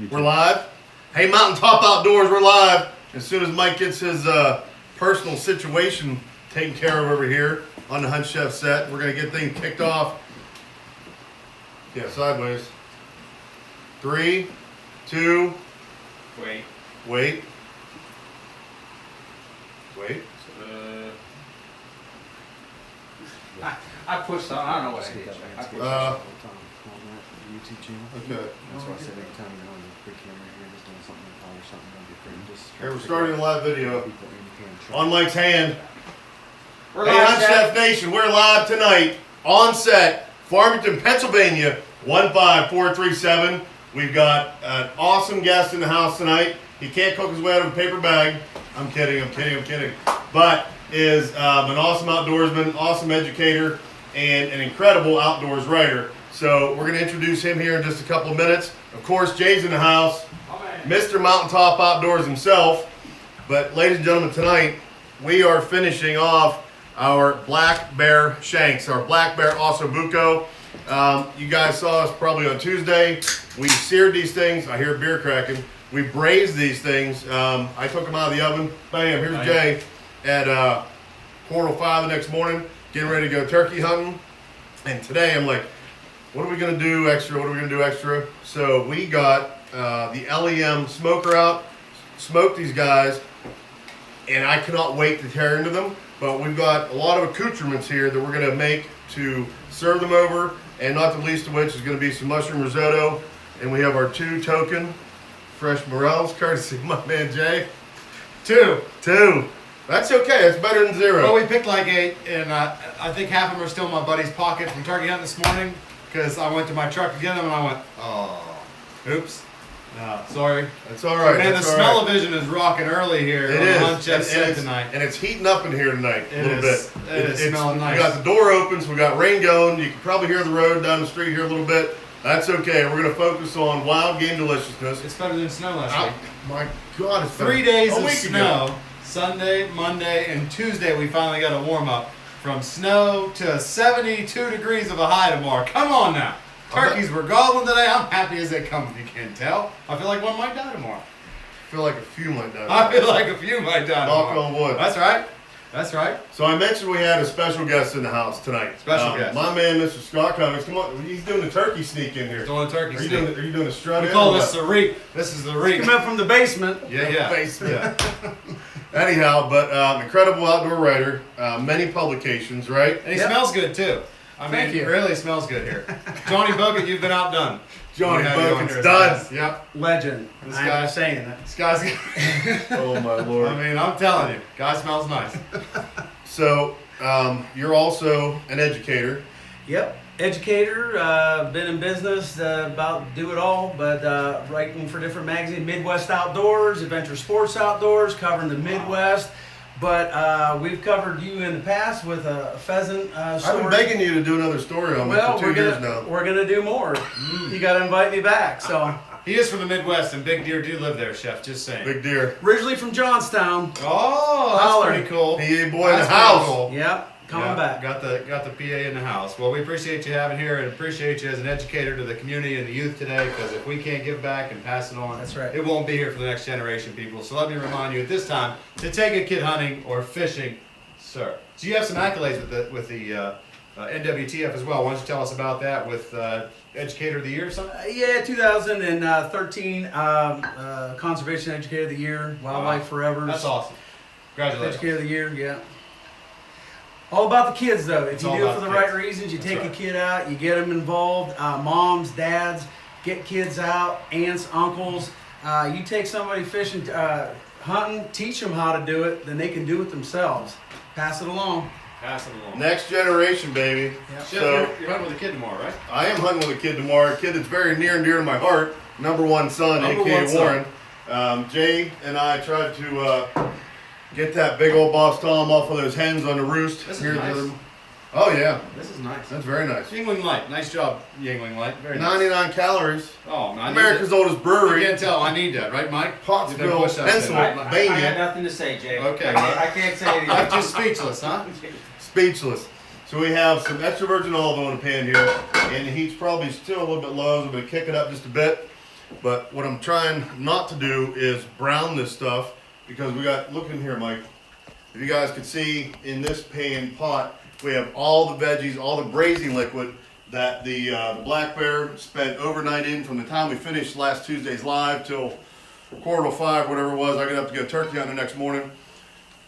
We're live. Hey, Mountaintop Outdoors, we're live. As soon as Mike gets his personal situation taken care of over here on the Hunt Chef set, we're going to get things kicked off. Yeah, sideways. 3, 2. Wait. Wait. I pushed on. I don't know what I did. YouTube channel. Okay. That's why I said anytime you're on the big camera here, just doing something or something, don't be afraid. Just Hey, we're starting a live video people in the camera. on Mike's hand. We're Hey, live, Hunt Chef Nation, we're live tonight on set, Farmington, Pennsylvania, 15437. We've got an awesome guest in the house tonight. He can't cook his way out of a paper bag. I'm kidding. But is an awesome outdoorsman, awesome educator, and an incredible outdoors writer. So we're going to introduce him here in just a couple of minutes. Of course, Jay's in the house, Mr. Mountaintop Outdoors himself. But ladies and gentlemen, tonight we are finishing off our Black Bear Shanks, our Black Bear Ossobuco. You guys saw us probably on Tuesday. We seared these things. I hear beer cracking. We braised these things. I took them out of the oven. Bam, here's Jay at 4:05 the next morning, getting ready to go turkey hunting. And today I'm like, what are we going to do extra? So we got the LEM smoker out, smoked these guys, and I cannot wait to tear into them. But we've got a lot of accoutrements here that we're going to make to serve them over, and not the least of which is going to be some mushroom risotto. And we have our 2 token fresh morels, courtesy of my man Jay. 2. That's okay. It's better than 0. Well, we picked like 8, and I think half of them are still in my buddy's pocket from turkey hunting this morning, because I went to my truck to get them, and I went, oh, oops. No, sorry. That's all right. Man, the That's all smell-o-vision is rocking early here It on is. the Hunt Chef set it's, tonight. and it's heating up in here tonight a little bit. It's smelling nice. We got the door open, so we got rain going. You can probably hear the road down the street here a little bit. That's okay. We're going to focus on wild game deliciousness. It's better than snow last week. My God, it's 3 days a of week snow. ago. Sunday, Monday, and Tuesday we finally got a warm-up. From snow to 72 degrees of a high tomorrow. Come on now. Turkeys were gobbling today. I'm happy as they come, if you can't tell. I feel like one might die tomorrow. I feel like a few might die. I feel like a few might die Knock tomorrow. on wood. That's right. That's right. So I mentioned we had a special guest in the house tonight. Special guest. My man, Mr. Scott Cummings. Come on, he's doing the turkey sneak in here. Doing a turkey Are you sneak. doing a strut? We in call or this what? the reap. This is the reap. Come up from the basement. Yeah. Basement. Anyhow, but incredible outdoor writer, many publications, right? And he smells good too. Thank you. It really smells good here. Johnny Bogut, you've been outdone. Johnny We have you on Bogut's here as done. guest. Yep. Legend. This I'm guy- saying that. This guy's. Oh my Lord. I mean, I'm telling you, guy smells nice. So you're also an educator. Yep. Educator, been in business about do it all, but writing for different magazines, Midwest Outdoors, Adventure Sports Outdoors, covering the Midwest. But we've covered you in the past with a pheasant I've story. been begging you to do another story on me for 2 years now. We're gonna do more. You gotta invite me back. So He is from the Midwest, and big deer do live there, Chef. Just saying. Big deer. originally from Johnstown. Oh, that's Holler. pretty cool. PA boy in the That's house. pretty cool. Yep. Coming Yeah, back. Got the PA in the house. Well, we appreciate you having here, and appreciate you as an educator to the community and the youth today. Because if we can't give back and pass it on, That's right. it won't be here for the next generation, people. So let me remind you at this time to take a kid hunting or fishing, sir. So you have some accolades with the NWTF as well. Why don't you tell us about that with Educator of the Year or something? Yeah, 2013 Conservation Educator of the Year, Wildlife Forever. That's awesome. Congratulations. Educator of the Year, yeah. All about the kids, though. If It's you all do it about for the the right kids. reasons, you That's take right. a kid out, you get them involved. Moms, dads, get kids out. Aunts, uncles. You take somebody fishing, hunting, teach them how to do it, then they can do it themselves. Pass it along. Pass it along. Next generation, baby. Yep. Chef, So you're hunting with a kid tomorrow, right? I am hunting with a kid tomorrow. A kid that's very near and dear to my heart. Number one son, Number aka one son. Warren. Jay and I tried to get that big old boss Tom off of those hens on the roost. This is Here, nice. Oh yeah, This is nice. that's very nice. Yingling Light. Nice job, Yingling Light. Very nice. 99 calories. Oh, I need America's that. oldest You brewery. can't tell. I need that, right, Mike? Pottsville, You done pushed us in. Pennsylvania. I got nothing to say, Jay. Okay. I can't say anything. I'm just speechless, huh? Speechless. So we have some extra virgin olive oil in the pan here, and the heat's probably still a little bit low, so I'm going to kick it up just a bit. But what I'm trying not to do is brown this stuff because we got, look in here, Mike. If you guys could see in this pan pot, we have all the veggies, all the braising liquid that the Black Bear spent overnight in from the time we finished last Tuesday's live till 4:45, whatever it was. I got up to go turkey hunting the next morning,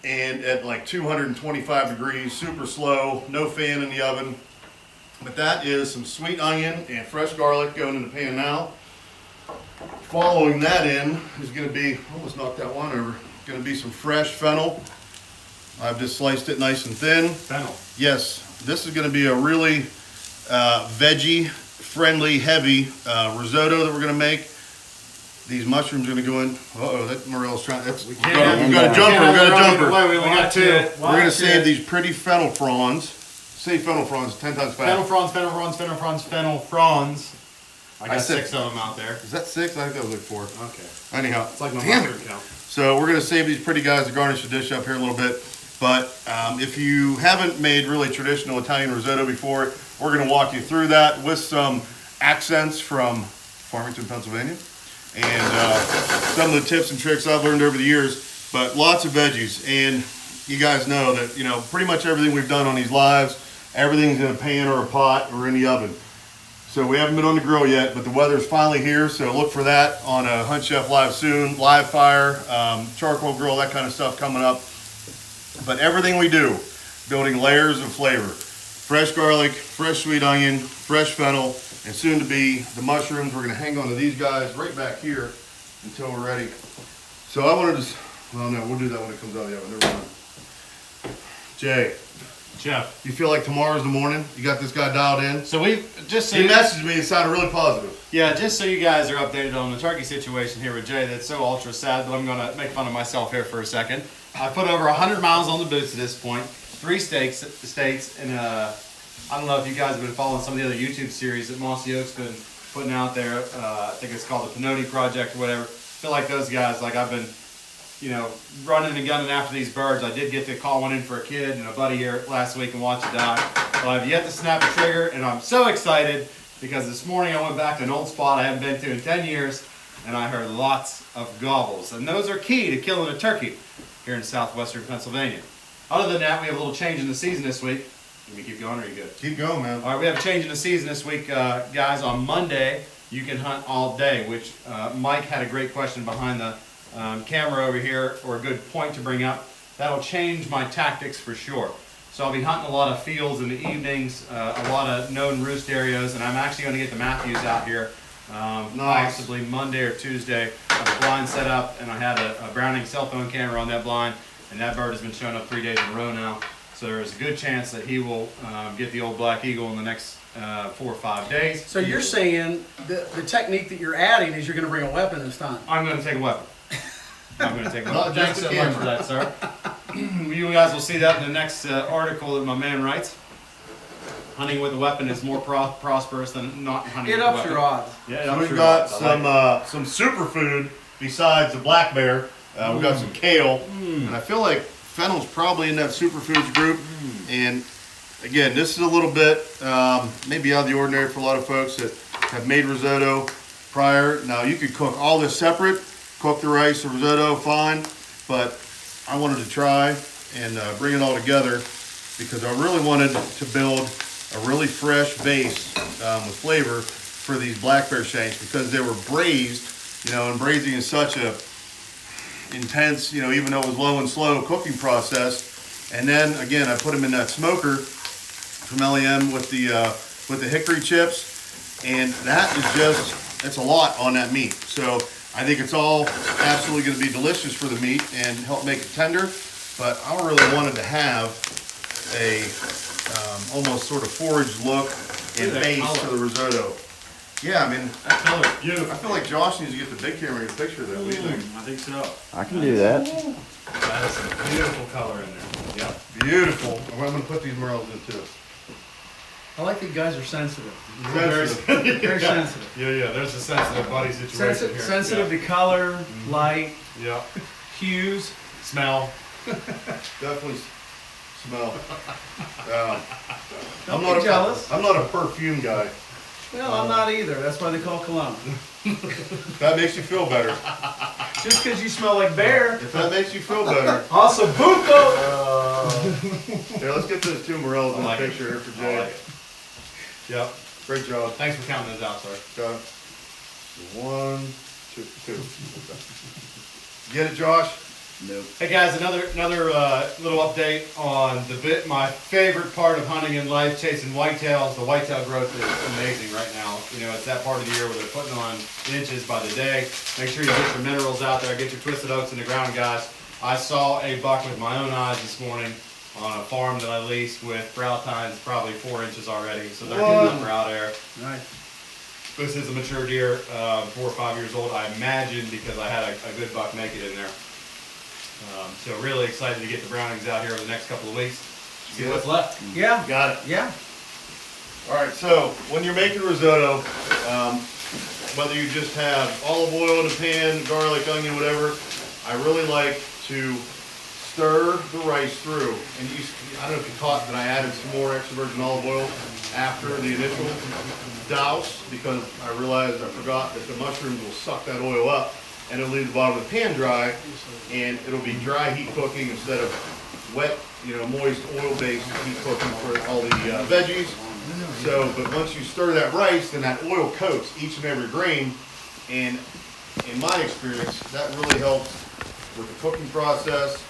and at like 225 degrees, super slow, no fan in the oven. But that is some sweet onion and fresh garlic going in the pan now. Following that in is going to be, almost knocked that one over, going to be some fresh fennel. I've just sliced it nice and thin. Fennel. Yes, this is going to be a really veggie friendly, heavy risotto that we're going to make. These mushrooms are going to go in. Uh-oh, that Morel's trying. We've got a jumper. We've got a jumper. We only got two. We're going to save these pretty fennel fronds. Say fennel fronds 10 times Fennel fast. fronds, fennel fronds, fennel fronds, fennel fronds. I got said- 6 of them out there. Is that 6? I think that was like 4. Okay. Anyhow, It's like my damn mushroom it. count. So we're going to save these pretty guys to garnish the dish up here a little bit. But if you haven't made really traditional Italian risotto before, we're going to walk you through that with some accents from Farmington, Pennsylvania. And some of the tips and tricks I've learned over the years. But lots of veggies. And you guys know that, you know, pretty much everything we've done on these lives, everything's in a pan or a pot or in the oven. So we haven't been on the grill yet, but the weather's finally here, so look for that on a Hunt Chef Live soon. Live fire, charcoal grill, that kind of stuff coming up. But everything we do, building layers of flavor. Fresh garlic, fresh sweet onion, fresh fennel, and soon to be the mushrooms. We're gonna hang on to these guys right back here until we're ready. So I wanted to, well no, we'll do that when it comes out of the oven, never mind. Jay, Jeff. you feel like tomorrow's the morning? You got this guy dialed in? So we just so He messaged me, it sounded really positive. yeah, just so you guys are updated on the turkey situation here with Jay, that's so ultra sad, but I'm gonna make fun of myself here for a second. I put over 100 miles on the boots at this point, 3 states, and I don't know if you guys have been following some of the other YouTube series that Mossy Oak's been putting out there. I think it's called the Pinoti Project or whatever. I feel like those guys, like I've been, you know, running and gunning after these birds. I did get to call one in for a kid and a buddy here last week and watch it die. But I've yet to snap a trigger, and I'm so excited because this morning I went back to an old spot I haven't been to in 10 years, and I heard lots of gobbles. And those are key to killing a turkey here in southwestern Pennsylvania. Other than that, we have a little change in the season this week. Can we keep going or are you good? Keep going, man. All right, we have a change in the season this week, guys. On Monday, you can hunt all day, which Mike had a great question behind the camera over here, or a good point to bring up. That'll change my tactics for sure. So I'll be hunting a lot of fields in the evenings, a lot of known roost areas, and I'm actually going to get the Matthews out here possibly Monday or Tuesday. I have a blind set up, and I had a Browning cell phone camera on that blind, and that bird has been showing up 3 days in a row now. So there's a good chance that he will get the old black eagle in the next 4 or 5 days. So you're saying the technique that you're adding is you're going to bring a weapon this time? I'm going to take a weapon. I'm going to take a Not weapon. just Thanks the so much for that, sir. You guys will see that in the next article that my man writes. Hunting with a weapon is more prosperous than not hunting It with a ups weapon. your odds. Yeah, it So ups we've your got odds. I like some superfood besides the black bear. We've got some kale, and I feel like fennel's probably in that superfoods group. And again, this is a little bit maybe out of the ordinary for a lot of folks that have made risotto prior. Now you could cook all this separate, cook the rice, the risotto, fine. But I wanted to try and bring it all together because I really wanted to build a really fresh base with flavor for these black bear shanks because they were braised, you know, and braising is such a intense, you know, even though it was low and slow cooking process. And then again, I put them in that smoker from LEM with the hickory chips, and that is just, it's a lot on that meat. So I think it's all absolutely going to be delicious for the meat and help make it tender. But I really wanted to have a almost sort of foraged look and base to the risotto. Yeah, I mean, That color is beautiful. I feel like Josh needs to get the big camera and get a picture of that. What do you think? I think so. I can do that. That is some beautiful color in there. Yep. Beautiful. I'm going to put these morels in too. I like that you guys are sensitive. Sensitive. Very sensitive. Yeah. There's a sensitive buddy situation here. Sensitive to color, light, Yeah. hues. Smell. Definitely smell. Don't be jealous. I'm not a perfume guy. Well, I'm not either. That's why they call cologne. That makes you feel better. Just because you smell like bear. If that makes you feel better. Also, buco. Here, let's get those two morels in I like the it. picture here for I Jay. like it. Yep. Great job. Thanks for counting those out, sir. Got it. 1, 2, 2. Okay. Get it, Josh? Nope. Hey guys, another little update on my favorite part of hunting in life, chasing whitetails. The whitetail growth is amazing right now. You know, it's that part of the year where they're putting on inches by the day. Make sure you get your minerals out there, get your twisted oaks in the ground, guys. I saw a buck with my own eyes this morning on a farm that I leased with brow tines probably 4 inches already, so they're getting up brow there. Nice. This is a mature deer, 4 or 5 years old, I imagine, because I had a good buck make it in there. So really excited to get the brownings out here over the next couple of weeks. See what's left. Yeah. Got it. Yeah. All right, so when you're making risotto, whether you just have olive oil in a pan, garlic, onion, whatever, I really like to stir the rice through. And I don't know if you caught that I added some more extra virgin olive oil after the initial douse, because I realized I forgot that the mushrooms will suck that oil up and it'll leave the bottom of the pan dry, and it'll be dry heat cooking instead of wet, moist oil-based heat cooking for all the veggies. So, but once you stir that rice, then that oil coats each and every grain, and in my experience, that really helps with the cooking process,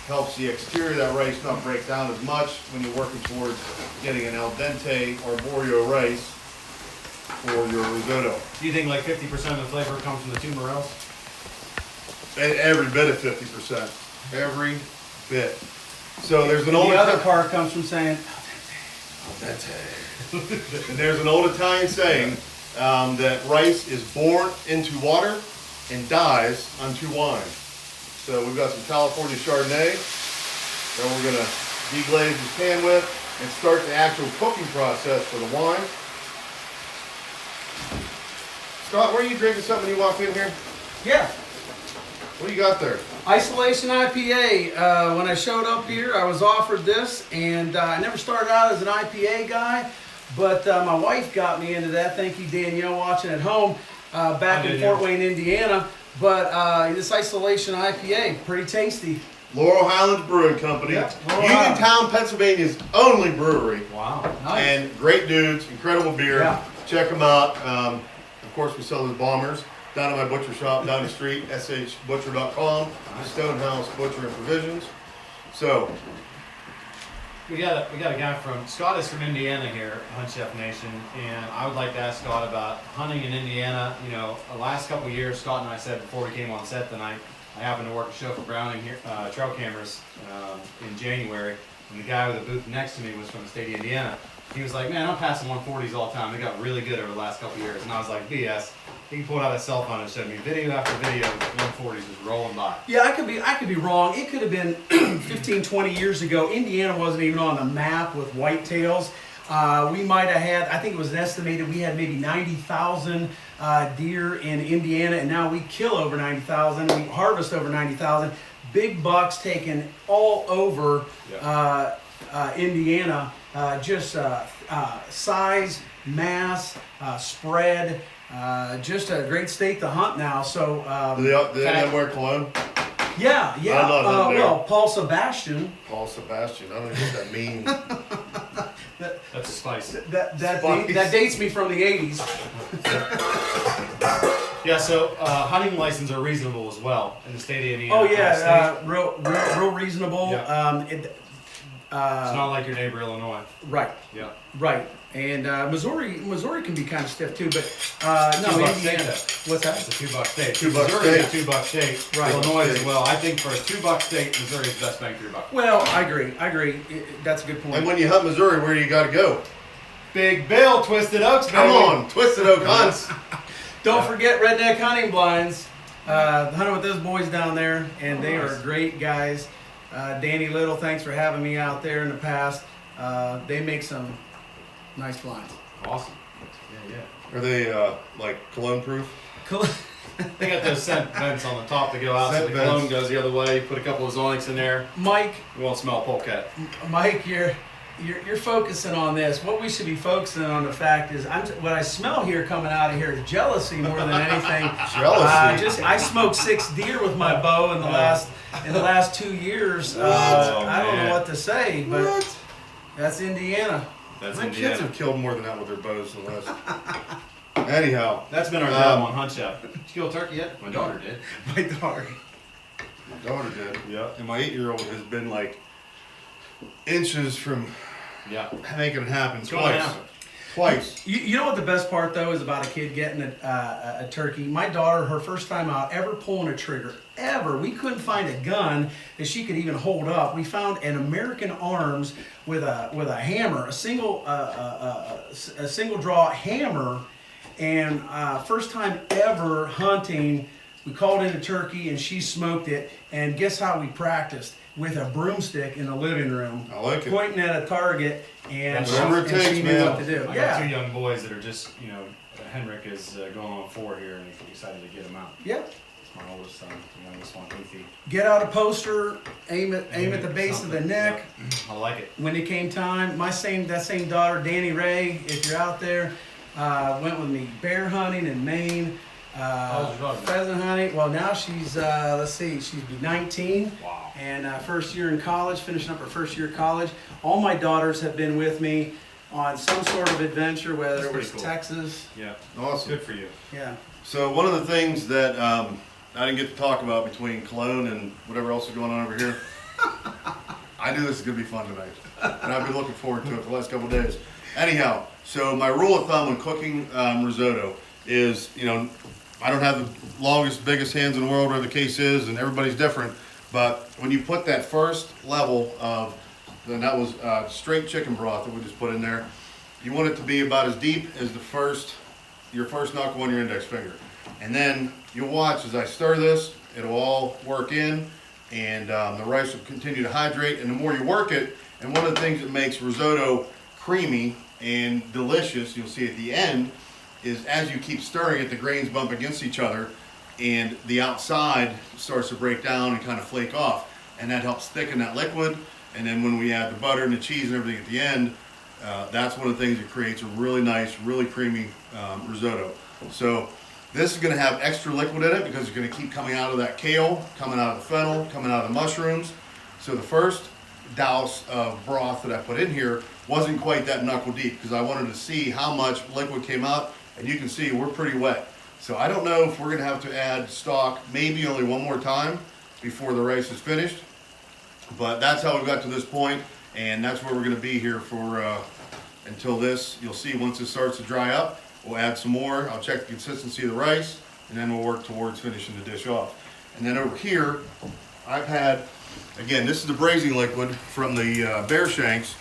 helps the exterior of that rice not break down as much when you're working towards getting an al dente or arborio rice for your risotto. Do you think like 50% of the flavor comes from the two morels? And every bit of 50%. Every bit. So there's an old The other part comes from saying, and there's an old Italian saying that rice is born into water and dies unto wine. So we've got some California Chardonnay that we're gonna deglaze this pan with and start the actual cooking process for the wine. Scott, were you drinking something when you walked in here? yeah. What do you got there? Isolation IPA. When I showed up here, I was offered this, and I never started out as an IPA guy, but my wife got me into that. Thank you, Danielle, watching at home, back in Fort Wayne, Indiana. But this Isolation IPA, pretty tasty. Laurel Highlands Brewing Company, Yep, Laurel Highlands. Uniontown, Pennsylvania's only brewery. Wow. Nice. And great dudes, incredible beer. Yeah. Check them out. Of course, we sell those bombers down at my butcher shop down the street, shbutcher.com, Stonehouse Butcher and Provisions. So, We got a guy Scott is from Indiana here, Hunt Chef Nation, and I would like to ask Scott about hunting in Indiana. You know, the last couple of years, Scott and I said before we came on set tonight, I happened to work a show for Browning here, trail cameras in January, and the guy with the booth next to me was from the state of Indiana. He was like, man, I'm passing 140s all the time. They got really good over the last couple of years. And I was like, BS. He pulled out his cell phone and showed me video after video of 140s just rolling by. Yeah, I could be wrong. It could have been 15, 20 years ago. Indiana wasn't even on the map with whitetails. We might have had, I think it was estimated, we had maybe 90,000 deer in Indiana, and now we kill over 90,000. We harvest over 90,000. Big bucks taken all over Indiana. Just size, mass, spread. Just a great state to hunt now. So do they have wear cologne? yeah. I love that there. Well, Paul Sebastian. Paul Sebastian. I don't know what that means. That's a spice. That Spice. dates me from the 80s. Yeah, so hunting licenses are reasonable as well in the state of Indiana. Oh yeah, real reasonable. Yeah. It's It's not like your neighbor Illinois. right, Yeah. right. And Missouri can be kind of stiff too, but no, $2 Indiana. state. What's that? It's a $2 state. $2 Missouri is state. a $2 state. Right. Illinois State. as well. I think for a $2 state, Missouri is the best bang for your buck. Well, I agree. That's a good point. And when you hunt Missouri, where do you got to go? Big Bill, Twisted Oaks, baby. Come on, Twisted Oak Hunts. Don't forget Redneck Hunting Blinds. Hunting with those boys down there, and they are great guys. Danny Little, thanks for having me out there in the past. They make some nice blinds. Awesome. Yeah. Are they like cologne proof? They got those scent vents on the top to go out so Scent the cologne vents. goes the other way. Put a couple of Zonics in there. Mike, You won't smell polecat. Mike, you're focusing on this. What we should be focusing on the fact is, what I smell here coming out of here is jealousy more than anything. Jealousy. I smoked 6 deer with my bow in the last 2 years. I don't know what to say, but that's Indiana. That's My Indiana. kids have killed more than that with their bows in the last. Anyhow, That's been our job on Hunt Shop. Did you kill a turkey yet? My daughter did. My daughter. my daughter did. Yeah. And my 8-year-old has been like inches from Yeah. making it happen It's going to twice. happen. Twice. You know what the best part though is about a kid getting a turkey? My daughter, her first time out ever pulling a trigger, ever. We couldn't find a gun that she could even hold up. We found an American Arms with a hammer, a single draw hammer, and first time ever hunting. We called in a turkey and she smoked it. And guess how we practiced? With a broomstick in the living room, I like it. pointing at a target, and, Whatever it and she takes, knew man. what to do. I got 2 young boys that are just, Henrik is going on 4 here, and he's excited to get him out. Yep. It's my oldest son, the youngest one, Ethan. Get out a poster, aim at the base of the Something. neck. Yeah. I like it. When it came time, that same daughter, Danny Ray, if you're out there, went with me bear hunting in Maine. How old's your daughter? Pheasant hunting. Well, now she's she's 19. Wow. And first year in college, finishing up her first year of college. All my daughters have been with me on some sort of adventure, whether That's it was pretty cool. Texas. Yeah. Awesome. Good for you. Yeah. So one of the things that I didn't get to talk about between Cologne and whatever else is going on over here, I knew this was going to be fun tonight. And I've been looking forward to it for the last couple of days. Anyhow, so my rule of thumb when cooking risotto is, I don't have the longest, biggest hands in the world, whatever the case is, and everybody's different. But when you put that first level of, and that was straight chicken broth that we just put in there, you want it to be about as deep as your first knuckle on your index finger. And then you'll watch as I stir this, it'll all work in, and the rice will continue to hydrate. And the more you work it, and one of the things that makes risotto creamy and delicious, you'll see at the end, is as you keep stirring it, the grains bump against each other, and the outside starts to break down and kind of flake off, and that helps thicken that liquid. And then when we add the butter and the cheese and everything at the end, that's one of the things that creates a really nice, really creamy risotto. So this is going to have extra liquid in it because it's going to keep coming out of that kale, coming out of the fennel, coming out of the mushrooms. So the first douse of broth that I put in here wasn't quite that knuckle deep because I wanted to see how much liquid came out, and you can see we're pretty wet. So I don't know if we're going to have to add stock maybe only one more time before the rice is finished. But that's how we got to this point, and that's where we're going to be here for until this. You'll see once it starts to dry up, we'll add some more. I'll check the consistency of the rice, and then we'll work towards finishing the dish off. And then over here, I've had, again, this is the braising liquid from the bear shanks.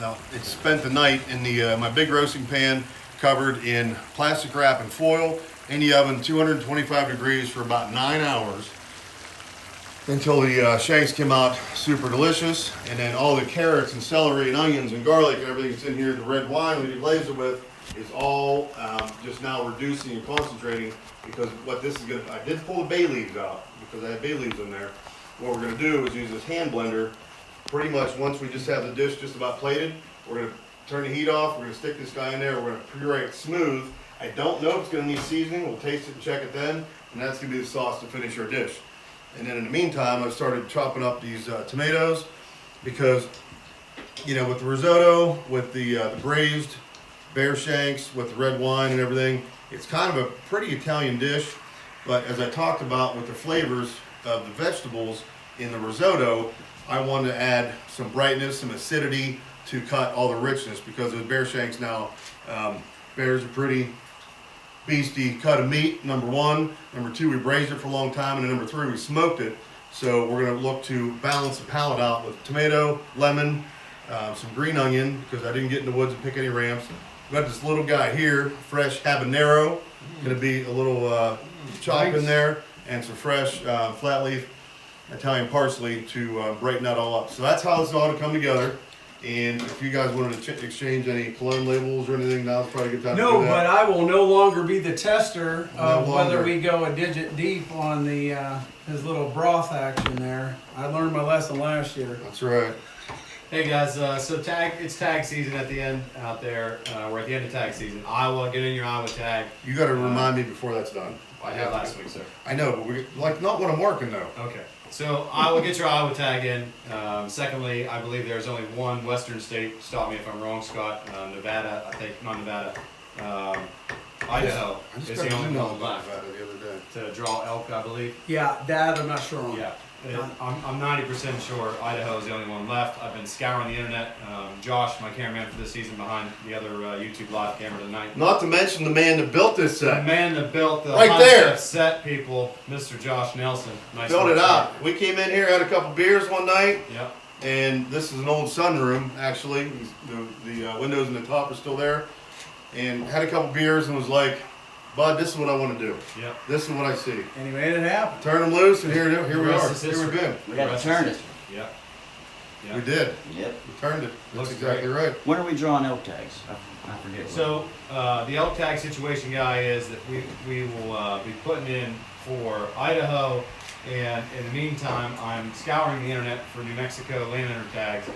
Now, it's spent the night in the my big roasting pan, covered in plastic wrap and foil in the oven, 225 degrees for about 9 hours until the shanks came out super delicious. And then all the carrots and celery and onions and garlic and everything that's in here, the red wine we deglaze it with, is all just now reducing and concentrating, because what this is going to, I did pull the bay leaves out because I had bay leaves in there. What we're going to do is use this hand blender. Pretty much once we just have the dish just about plated, we're going to turn the heat off, we're going to stick this guy in there, we're going to puree it smooth. I don't know if it's going to need seasoning, we'll taste it and check it then, and that's going to be the sauce to finish our dish. And then in the meantime, I started chopping up these tomatoes because, with the risotto, with the braised bear shanks, with the red wine and everything, it's kind of a pretty Italian dish. But as I talked about with the flavors of the vegetables in the risotto, I wanted to add some brightness, some acidity to cut all the richness, because those bear shanks now, bears are pretty beastie cut of meat, number one. Number two, we braised it for a long time. And then number three, we smoked it. So we're going to look to balance the palate out with tomato, lemon, some green onion, because I didn't get in the woods and pick any rams. We got this little guy here, fresh habanero, going to be a little chop in there, and some fresh flat leaf Italian parsley to brighten that all up. So that's how this is all going to come together. And if you guys wanted to exchange any cologne labels or anything, now's probably a good time to do that. No, but I will no longer be the tester of No whether longer. we go a digit deep on the his little broth action there. I learned my lesson last year. That's right. Hey guys, so it's tag season at the end out there. We're at the end of tag season. Iowa, get in your Iowa tag. You got to remind me before that's done. I had last week, sir. I know, but we like not when I'm working though. Okay. So Iowa, get your Iowa tag in. Secondly, I believe there's only one Western state. Stop me if I'm wrong, Scott. Nevada, I think, not Nevada. Idaho I just is got the an only email one about left that the other day. to draw elk, I believe. Yeah, that I'm not sure on. Yeah. I'm 90% sure Idaho is the only one left. I've been scouring the internet. Josh, my cameraman for this season, behind the other YouTube live camera tonight. Not to mention the man that built this The set. man that built the Right Hunt there. set, people, Mr. Josh Nelson. Nice Built work, it sir. out. We came in here, had a couple beers one night, Yep. and this is an old sunroom actually. The windows in the top are still there, and had a couple beers and was like, "Bud, this is what I want to do. Yep. This is what I see. And he made it happen. Turn them loose, and here we The are. rest is Here we've history. been. We got to turn it. Yep. We Yep. did. Yep. We turned it. That's Looks exactly right. When are we drawing elk tags? I forget. So the elk tag situation, guy, is that we will be putting in for Idaho, and in the meantime, I'm scouring the internet for New Mexico landowner tags.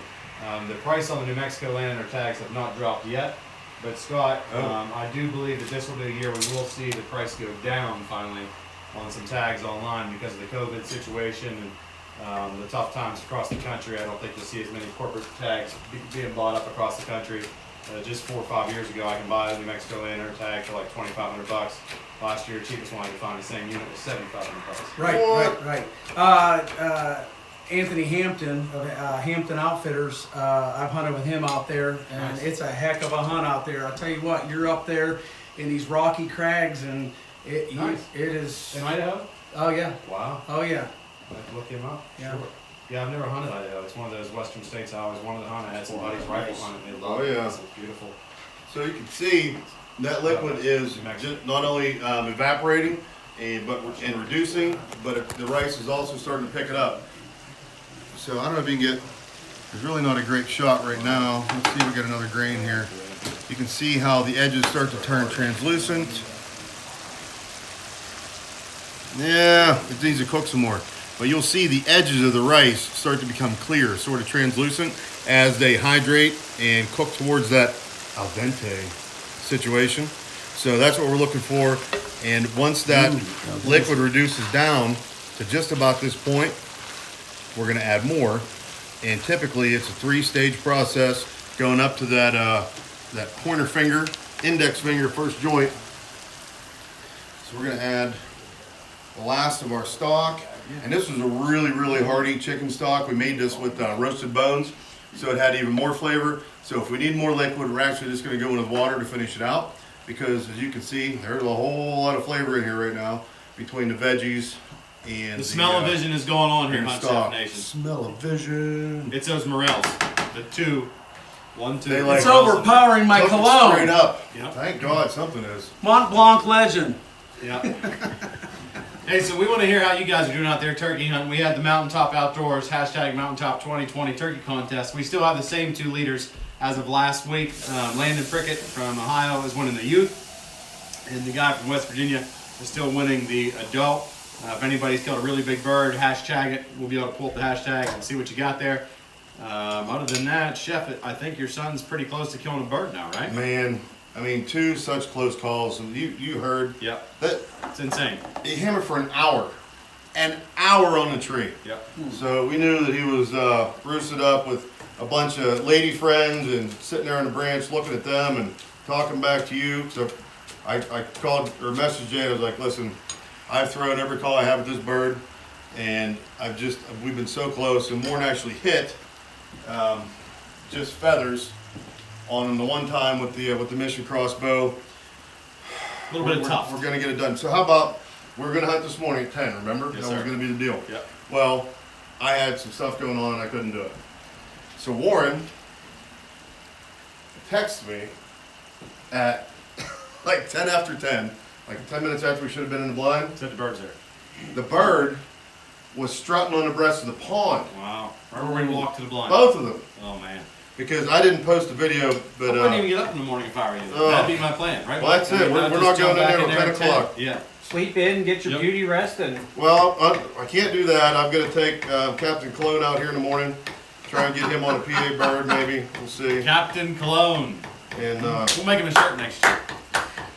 The price on the New Mexico landowner tags have not dropped yet, but Scott, I do believe that this will be a year we will see the price go down finally on some tags online because of the COVID situation and the tough times across the country. I don't think you'll see as many corporate tags being bought up across the country. Just 4 or 5 years ago, I can buy a New Mexico landowner tag for like $2,500. Last year, cheapest one I could find the same unit was $7,500. Right. Anthony Hampton of Hampton Outfitters. I've hunted with him out there, and Nice. it's a heck of a hunt out there. I'll tell you what, you're up there in these rocky crags, and Nice. it is. In Idaho? Oh yeah, Wow. oh yeah. I have to look him up. Yeah. Sure. Yeah, I've never hunted Idaho. It's one of those western states I always wanted to hunt. I had some buddies rifle hunt and they loved it. yeah. It's beautiful. So you can see that liquid is just not only evaporating and reducing, but the rice is also starting to pick it up. So I don't know if you can get. There's really not a great shot right now. Let's see if we get another grain here. You can see how the edges start to turn translucent. Yeah, it needs to cook some more. But you'll see the edges of the rice start to become clear, sort of translucent, as they hydrate and cook towards that al dente situation. So that's what we're looking for. And once that liquid reduces down to just about this point, we're going to add more. And typically it's a 3-stage process going up to that pointer finger, index finger, first joint. So we're going to add the last of our stock. And this was a really, really hearty chicken stock. We made this with roasted bones, so it had even more flavor. So if we need more liquid, we're actually just going to go in with water to finish it out, because as you can see, there's a whole lot of flavor in here right now between the veggies and The smell-o-vision is going on here, and Hunt stock. Chef Nation. Smell-o-vision. It's those morels. The two. One, two. They like- It's overpowering my Cooking cologne. straight up. Yep. Thank God something is. Mont Blanc Legend. Yeah. Hey, so we want to hear how you guys are doing out there turkey hunting. We had the Mountaintop Outdoors #Mountaintop 2020 turkey contest. We still have the same 2 leaders as of last week. Landon Prickett from Ohio is winning the youth, and the guy from West Virginia is still winning the adult. If anybody's killed a really big bird, hashtag it. We'll be able to pull up the hashtag and see what you got there. Other than that, Chef, I think your son's pretty close to killing a bird now, right? Man, I mean, 2 such close calls. And you heard Yep. that It's insane. he hammered for an hour on the tree. Yep. So we knew that he was roosted up with a bunch of lady friends and sitting there on the branch looking at them and talking back to you. So I called or messaged Jay. I was like, listen, I've thrown every call I have at this bird, and we've been so close, and Warren actually hit just feathers on the one time with the mission crossbow. A little bit of tough. We're gonna get it done. So how about we're gonna hunt this morning at 10? Remember? Yes, That sir. was gonna be the deal. Yep. Well, I had some stuff going on and I couldn't do it. So Warren texted me at like 10 after 10, like 10 minutes after we should have been in the blind. Said the bird's there. The bird was strutting on the breast of the pond. Wow. Right where we walked to the blind. Both of them. Oh man. Because I didn't post a video, I but wouldn't even get up in the morning if I were you. That'd be my plan, right? well, that's it. We're just not jump going in back there till 10 at o'clock. Yeah. Sleep in, get your Yep. beauty rest, and Well, I can't do that. I'm going to take Captain Cologne out here in the morning Try and get him on a PA bird, maybe. We'll see. Captain Cologne. And We'll make him a shirt next year.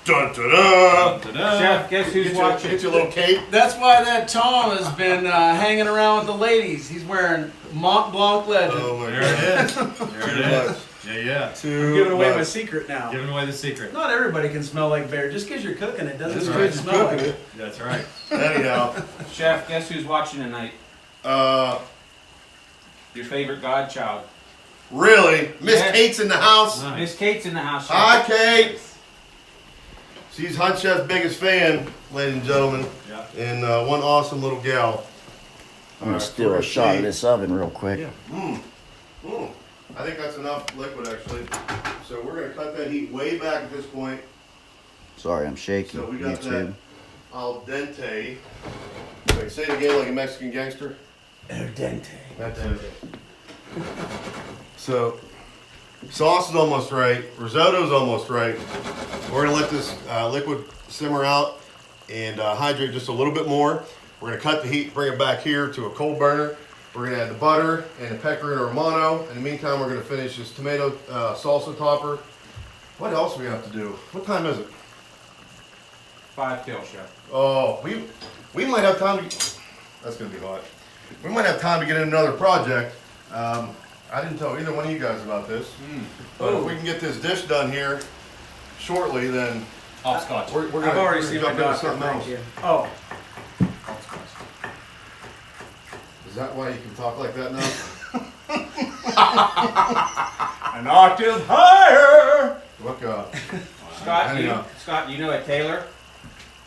dun dun dun. Ta-da. Chef, guess who's watching? Get your little cape. That's why that Tom has been hanging around with the ladies. He's wearing Mont Blanc Legend. Oh my There god. it is. There Too it much. is. Yeah. Too I'm giving away my much. secret now. Giving away the secret. Not everybody can smell like bear. Just because you're cooking it doesn't Just mean it because smell you're like cooking it. it. That's right. Anyhow, Chef, guess who's watching tonight? Your favorite godchild. really, Miss Yeah. Kate's in the house. Nice. Miss Kate's in the house, Chef. Hi, Kate. She's Hunt Chef's biggest fan, ladies and gentlemen, Yeah. and one awesome little gal. I'm gonna Alright, steal a first shot of sheet. this oven real quick. Mm. I think that's enough liquid actually. So we're gonna cut that heat way back at this point. Sorry, I'm shaky. So we got YouTube. that al dente. Wait, say it again like a Mexican gangster. El dente. That's it. So, sauce is almost right. Risotto's almost right. We're gonna let this liquid simmer out and hydrate just a little bit more. We're gonna cut the heat, bring it back here to a cold burner. We're gonna add the butter and the pecorino romano. In the meantime, we're gonna finish this tomato salsa topper. What else do we have to do? What time is it? 5 till, Chef. Oh, we might have time to. That's gonna be hot. We might have time to get in another project. I didn't tell either one of you guys about this, but if we can get this dish done here shortly, then Hopscotch. we're gonna, I've already we're seen gonna my jump into doctor. something Thank else. you. Oh, Is that why you can talk like that now? An octave higher! Look, Scott, do you, Anyhow. Scott, do you know a Taylor?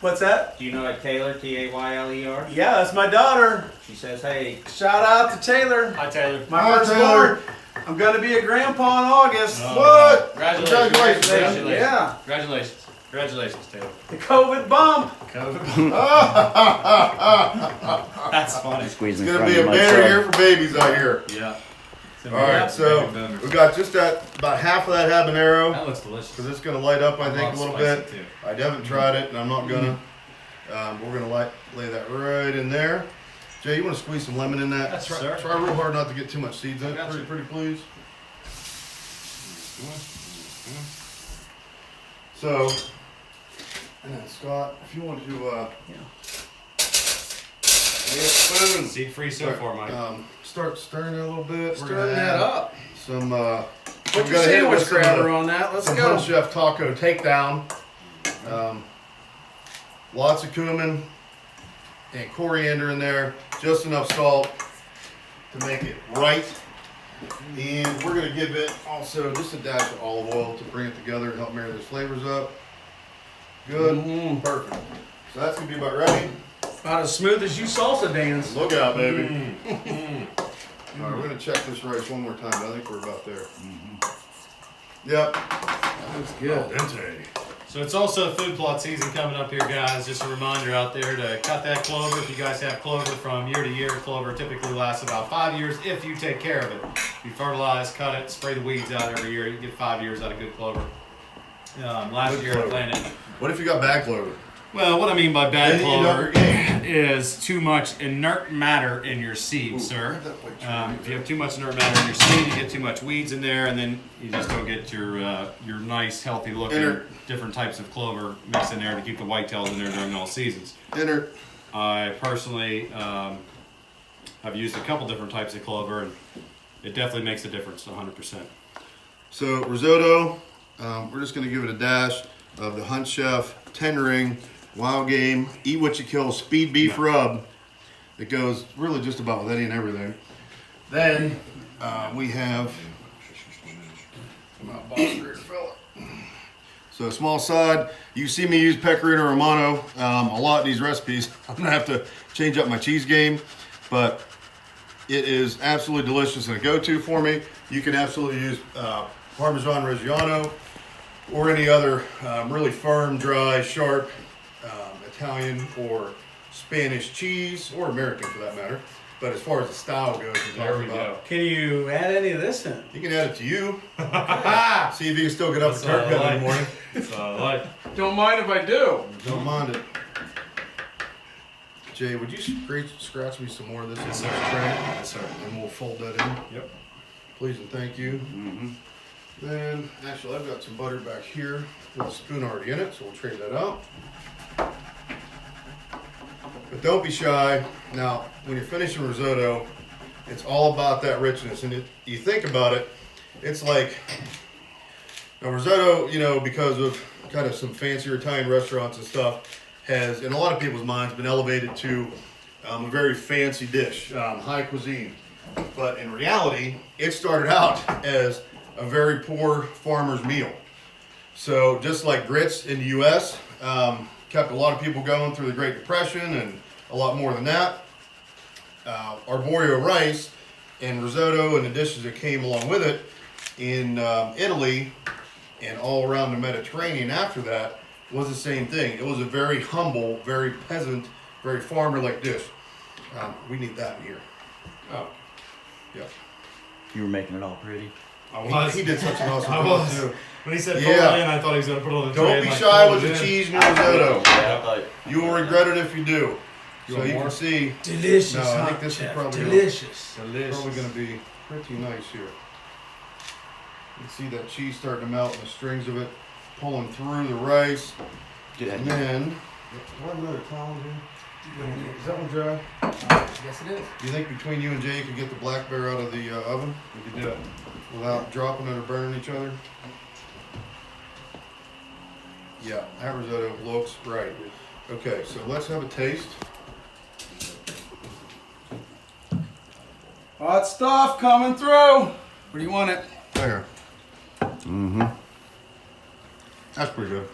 what's that? Do you know a Taylor, T-A-Y-L-E-R? Yeah, that's my daughter. She says, hey, Shout out to Taylor. Hi, Taylor. My Hi, firstborn. I'm gonna be a grandpa in August. what? Congratulations. Congratulations. Congratulations. Yeah, Congratulations. Congratulations, Taylor. the COVID bump. That's funny. Squeeze It's in gonna front be a of my better son. year for babies out here. Yeah. All right, so we got just about half of that habanero That looks delicious. because it's gonna light up, I think, love a little spicy bit. too. I haven't tried it, and I'm not gonna. We're gonna lay that right in there. Jay, you want to squeeze some lemon in that? That's right, Try, sir. try real hard not to get too much seeds in it. got Pretty, you. pretty please. So, and then Scott, if you want to, spoon. Seed-free so far, Mike. Start stirring it a little bit. We're Stirring gonna that add up. some. Put we your gotta hit it sandwich with some, grabber on that. Let's some go. Hunt Chef Taco Takedown. Lots of cumin and coriander in there. Just enough salt to make it right. And we're gonna give it also just a dash of olive oil to bring it together and help marry those flavors up. Good, Mhm. perfect. So that's gonna be about ready. About as smooth as you salsa dance. Look out, baby. All right, we're gonna check this rice one more time. But I think we're about there. Yep. That's good. Dente. So it's also food plot season coming up here, guys. Just a reminder out there to cut that clover. If you guys have clover from year to year, clover typically lasts about 5 years if you take care of it. You fertilize, cut it, spray the weeds out every year. You get 5 years out of good clover. Last Good year I clover. planted. What if you got bad clover? Well, what I mean by bad Then you know clover your game. is too much inert matter in your seed, sir. If you have too much inert matter in your seed, you get too much weeds in there, and then you just don't get your nice, healthy looking Inert. different types of clover mixed in there to keep the whitetails in there during all seasons. Enter. I personally have used a couple different types of clover, and it definitely makes a difference, 100%. So risotto, we're just gonna give it a dash of the Hunt Chef 10 ring wild game eat what you kill speed beef rub. It goes really just about with any and everything. Then we have my boss here, fella. So a small side. You see me use pecorino romano a lot in these recipes. I'm gonna have to change up my cheese game, but it is absolutely delicious and a go-to for me. You can absolutely use Parmesan Reggiano or any other really firm, dry, sharp Italian or Spanish cheese, or American for that matter. But as far as the style goes, we're There we talking about, Can you add any of this in? you can add it to you. See if you can still get up That's the turkey all I in the like. morning. That's all I like. Don't mind if I do. Don't mind it. Jay, would you scratch me some more of this? Yes, on sir. this tray? Yes, sir. And we'll fold that in. Yep. Please and thank you. Mm-hmm. Then, actually, I've got some butter back here with a spoon already in it, so we'll trade that out. But don't be shy. Now, when you're finishing risotto, it's all about that richness. And you think about it, it's like a risotto, you know, because of kind of some fancier Italian restaurants and stuff, has, in a lot of people's minds, been elevated to a very fancy dish, high cuisine. But in reality, it started out as a very poor farmer's meal. So just like grits in the U.S., kept a lot of people going through the Great Depression and a lot more than that. Arborio rice and risotto and the dishes that came along with it in Italy and all around the Mediterranean after that was the same thing. It was a very humble, very peasant, very farmer-like dish. We need that in here. Oh, Yeah. You were making it all pretty. I was. He did such an awesome I job was. too. When he said Yeah. pull it in, I thought he was going to put it on the tray. Don't and, be like, shy fold with it the in. cheese in your risotto. Yeah. You will regret it if you do. You So want you more? can see, Delicious. No, I think huh, this is Chef? probably- delicious. Delicious. probably going to be pretty nice here. You can see that cheese starting to melt and the strings of it pulling through the rice. Get And that. then, do I have another towel here? Is that one dry? Yes, it is. Do you think between you and Jay you could get the Black Bear out of the oven? We can do it. Without dropping it or burning each other? Yeah, that risotto looks right. Okay, so let's have a taste. Hot stuff coming through. Where do you want it? There. Mm-hmm. That's pretty good.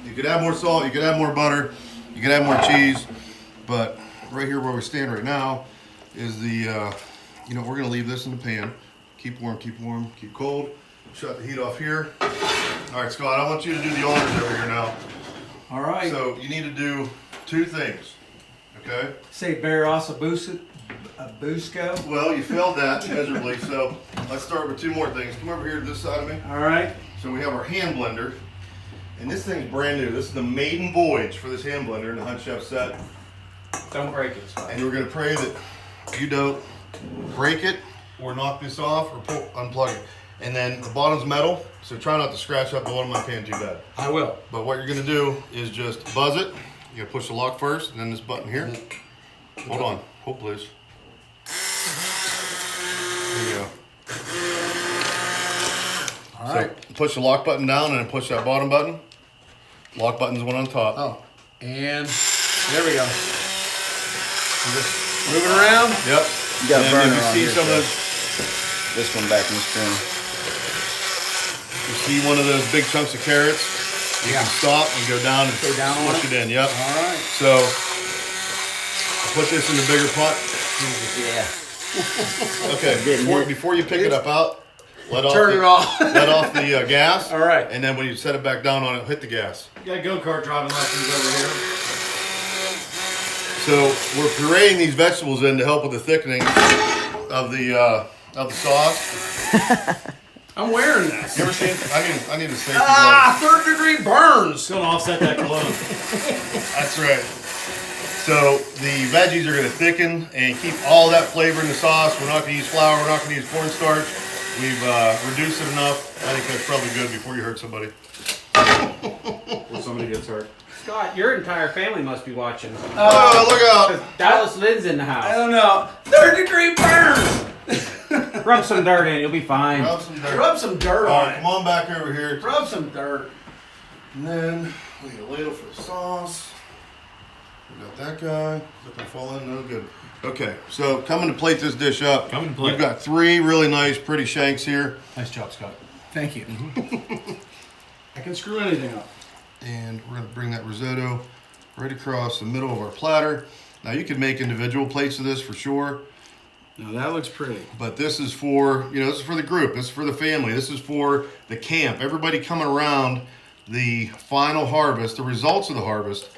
You could add more salt, you could add more butter, you could add more cheese, but right here where we stand right now is the, you know, we're gonna leave this in the pan. Keep warm, keep cold. Shut the heat off here. All right, Scott, I want you to do the honors over here now. All right. So you need to do two things, okay? Say Barros Abusco. Well, you failed that miserably, so let's start with two more things. Come over here to this side of me. All right. So we have our hand blender, and this thing's brand new. This is the maiden voyage for this hand blender in the Hunt Chef set. Don't break it, Scott. And we're gonna pray that you don't break it or knock this off or unplug it. And then the bottom's metal, so try not to scratch up the bottom of my pan too bad. I will. But what you're gonna do is just buzz it. You gotta push the lock first, and then this button here. Hold on, hold please. There you go. All right. So push the lock button down and then push that bottom button. Lock button's the one on top. Oh, and there we go. And just move it around. Yep. You got a And burner if you on see here, some of so those, this one back in the spoon. you see one of those big chunks of carrots, you Yeah. can stop and go down and Go down on smush it? it in. Yep. All right. So put this in the bigger pot. Yeah. Okay. Getting Before you pick it up out, let off Turn the, it off. let off the gas. All right. And then when you set it back down on it, hit the gas. You got go-kart driving lessons over here. So we're pureeing these vegetables in to help with the thickening of the sauce. I'm wearing this. You ever seen? I need a safety glove. Ah, third-degree burns. It's going to offset that cologne. That's right. So the veggies are going to thicken and keep all that flavor in the sauce. We're not going to use flour. We're not going to use cornstarch. We've reduced it enough. I think that's probably good before you hurt somebody. Or somebody gets hurt. Scott, your entire family must be watching. Oh, look out! Dallas Lynn's in the I house. don't know. Third-degree burns. Rub some dirt in, you'll be fine. Rub some dirt. Rub some dirt All on right, it. come on back over here. Rub some dirt. And then we get a ladle for the sauce. We got that guy. Is that gonna fall in? No, good. Okay, so coming to plate this dish up. Coming to plate. We've got three really nice, pretty shanks here. Nice job, Scott. Thank you. I can screw anything up. And we're gonna bring that risotto right across the middle of our platter. Now you could make individual plates of this for sure, Now that looks pretty. but this is for, you know, this is for the group, this is for the family, this is for the camp, everybody coming around the final harvest, the results of the harvest,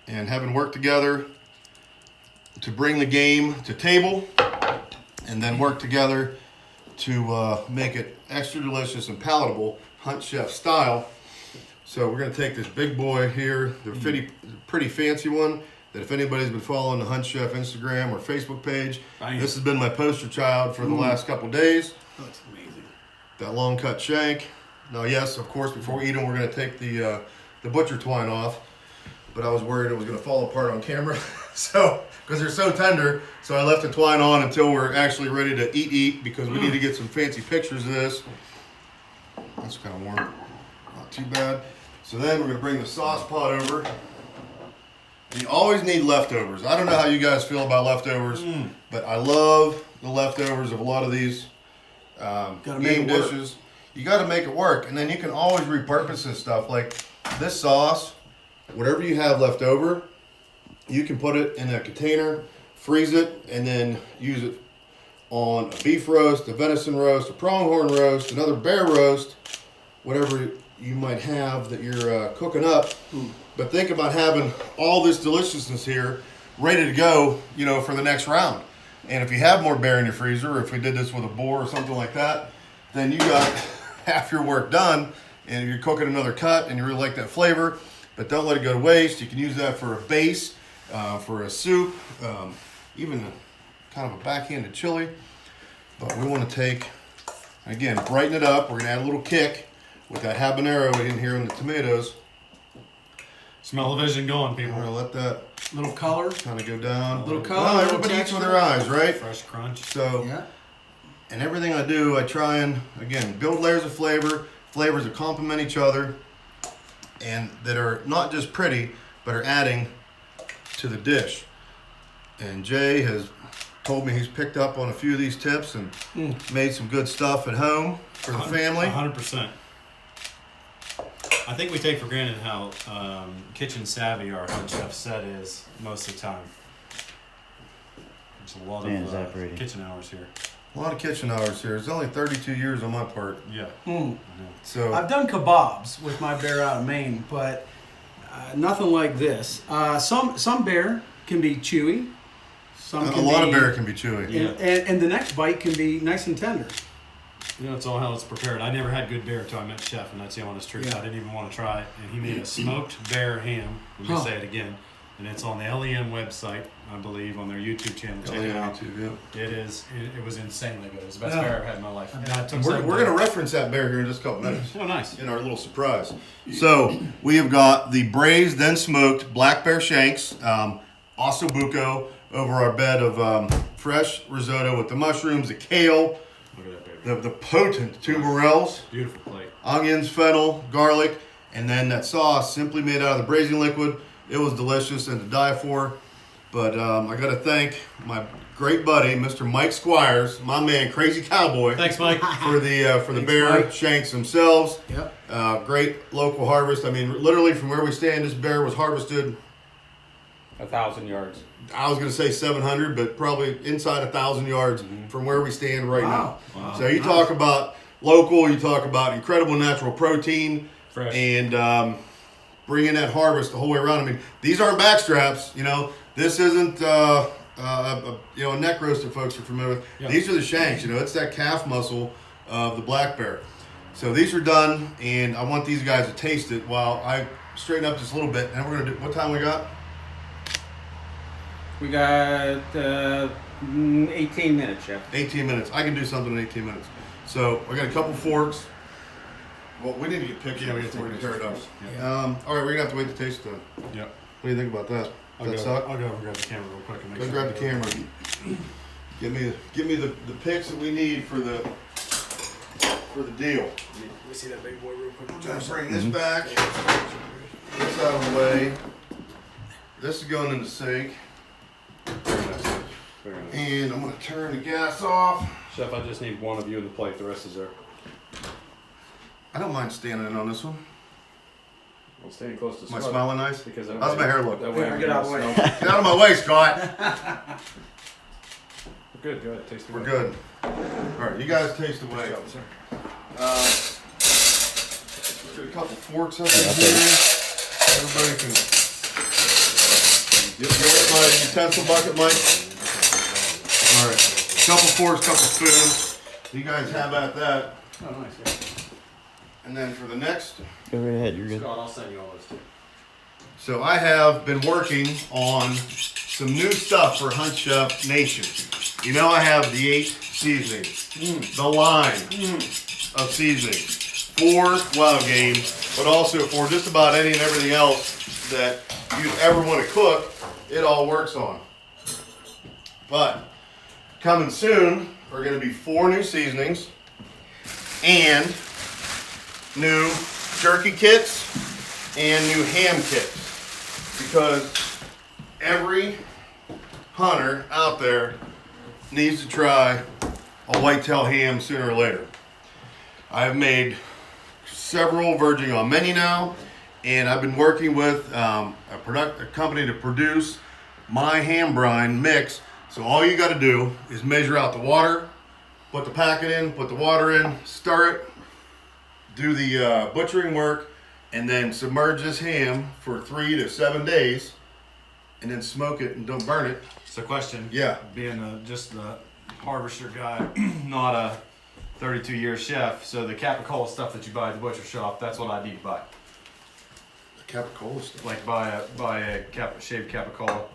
and having worked together to bring the game to table, and then work together to make it extra delicious and palatable, Hunt Chef style. So we're gonna take this big boy here, the pretty fancy one, that if anybody's been following the Hunt Chef Instagram or Facebook page, Bang. this has been my poster child for the last couple days. Looks amazing. That long cut shank. Now, yes, of course, before we eat them, we're going to take the butcher twine off. But I was worried it was going to fall apart on camera, so because they're so tender. So I left the twine on until we're actually ready to eat because we need to get some fancy pictures of this. That's kind of warm, not too bad. So then we're going to bring the sauce pot over. And you always need leftovers. I don't know how you guys feel about leftovers, but I love the leftovers of a lot of these game dishes. You got to make it work, and then you can always repurpose this stuff. Like this sauce, whatever you have left over, you can put it in a container, freeze it, and then use it on a beef roast, a venison roast, a pronghorn roast, another bear roast, whatever you might have that you're cooking up. But think about having all this deliciousness here ready to go, you know, for the next round. And if you have more bear in your freezer, or if we did this with a boar or something like that, then you got half your work done, and you're cooking another cut, and you really like that flavor. But don't let it go to waste. You can use that for a base, for a soup, even kind of a backhanded chili. But we want to take, again, brighten it up. We're going to add a little kick with that habanero in here and the tomatoes. Smell the vision going, people. We're going to let that Little color. kind of go down. Little color, Well, little everybody eats with texture. their eyes, right? Fresh crunch. So, Yeah. and everything I do, I try and, again, build layers of flavor, flavors that complement each other, and that are not just pretty, but are adding to the dish. And Jay has told me he's picked up on a few of these tips and made some good stuff at home for the family. 100%. I think we take for granted how kitchen savvy our Hunt Chef set is most of the time. There's a lot Man, is that of pretty. kitchen hours here. A lot of kitchen hours here. It's only 32 years on my part. Yeah. So, I've done kebabs with my bear out of Maine, but nothing like this. Some bear can be chewy. Some a can lot be, of bear can be chewy. Yeah. and the next bite can be nice and tender. You know, it's all how it's prepared. I never had good bear until I met Chef, and that's the honest truth. Yeah. I didn't even want to try it. And he made a smoked bear ham. Let me Huh. say it again. And it's on the LEM website, I believe, on their YouTube channel. Check it out. It is. It was insanely good. It was the best Yeah. bear I've ever had in my life. And I took We're some going to reference that bear here in just a couple minutes. Oh, nice. In our little surprise. So we have got the braised then smoked Black Bear Shanks, ossobuco, over our bed of fresh risotto with the mushrooms, the kale, Look at that baby. the potent two morels, Beautiful plate. onions, fennel, garlic, and then that sauce simply made out of the braising liquid. It was delicious and to die for. But I got to thank my great buddy, Mr. Mike Squires, my man, Crazy Cowboy, Thanks, Mike. for the Thanks, bear Mike. shanks themselves. Yep. Great local harvest. I mean, literally from where we stand, this bear was harvested, 1,000 yards. I was going to say 700, but probably inside 1,000 yards from where we stand right Wow. now. So you talk about local, you talk about incredible natural protein, Fresh. and bringing that harvest the whole way around. I mean, these aren't back straps. You know, this isn't a neck roast that folks are familiar with. Yeah. These are the shanks. You know, it's that calf muscle of the black bear. So these are done, and I want these guys to taste it while I straighten up just a little bit. And we're gonna do. What time we got? We got 18 minutes, Chef. 18 minutes. I can do something in 18 minutes. So I got a couple forks. Well, we need to get pictures Yeah, we gotta before we take tear it up. pictures. All right, we're gonna have to wait to taste it. Yep. What do you think about that? I'll Does go, that suck? I'll go over and grab the camera real quick and make Go sure. grab the camera. Give me the pics that we need for the deal. Let me see that big boy real quick. I'm trying to bring this back. This out of the way. This is going in the sink. Very nice. Very nice. And I'm gonna turn the gas off. Chef, I just need one of you in the plate. The rest is there. I don't mind standing in on this one. I'm staying close to Am I smiling nice? Because How's my hair look? That way Yeah, I'm get out of the gonna way. smell- Get out of my way, Scott. We're good. Go ahead. Taste the We're way. good. All right, you guys taste away. Get a couple forks up in here. Everybody can get my utensil bucket, Mike. All right, couple forks, couple spoons. You guys have at that. Oh, nice. Yeah. And then for the next, Go right ahead, you're good. Scott, I'll send you all those too. So I have been working on some new stuff for Hunt Chef Nation. You know I have the 8 seasonings, the line of seasonings for wild game, but also for just about any and everything else that you'd ever want to cook, it all works on. But coming soon are going to be 4 new seasonings and new jerky kits and new ham kits, because every hunter out there needs to try a whitetail ham sooner or later. I've made several verging on many now, and I've been working with a company to produce my ham brine mix. So all you got to do is measure out the water, put the packet in, put the water in, stir it, do the butchering work, and then submerge this ham for 3 to 7 days, and then smoke it and don't burn it. So question. Yeah. Being just a harvester guy, not a 32-year chef, so the capicola stuff that you buy at the butcher shop, that's what I need to buy. The capicola stuff. Like buy a shaved capicola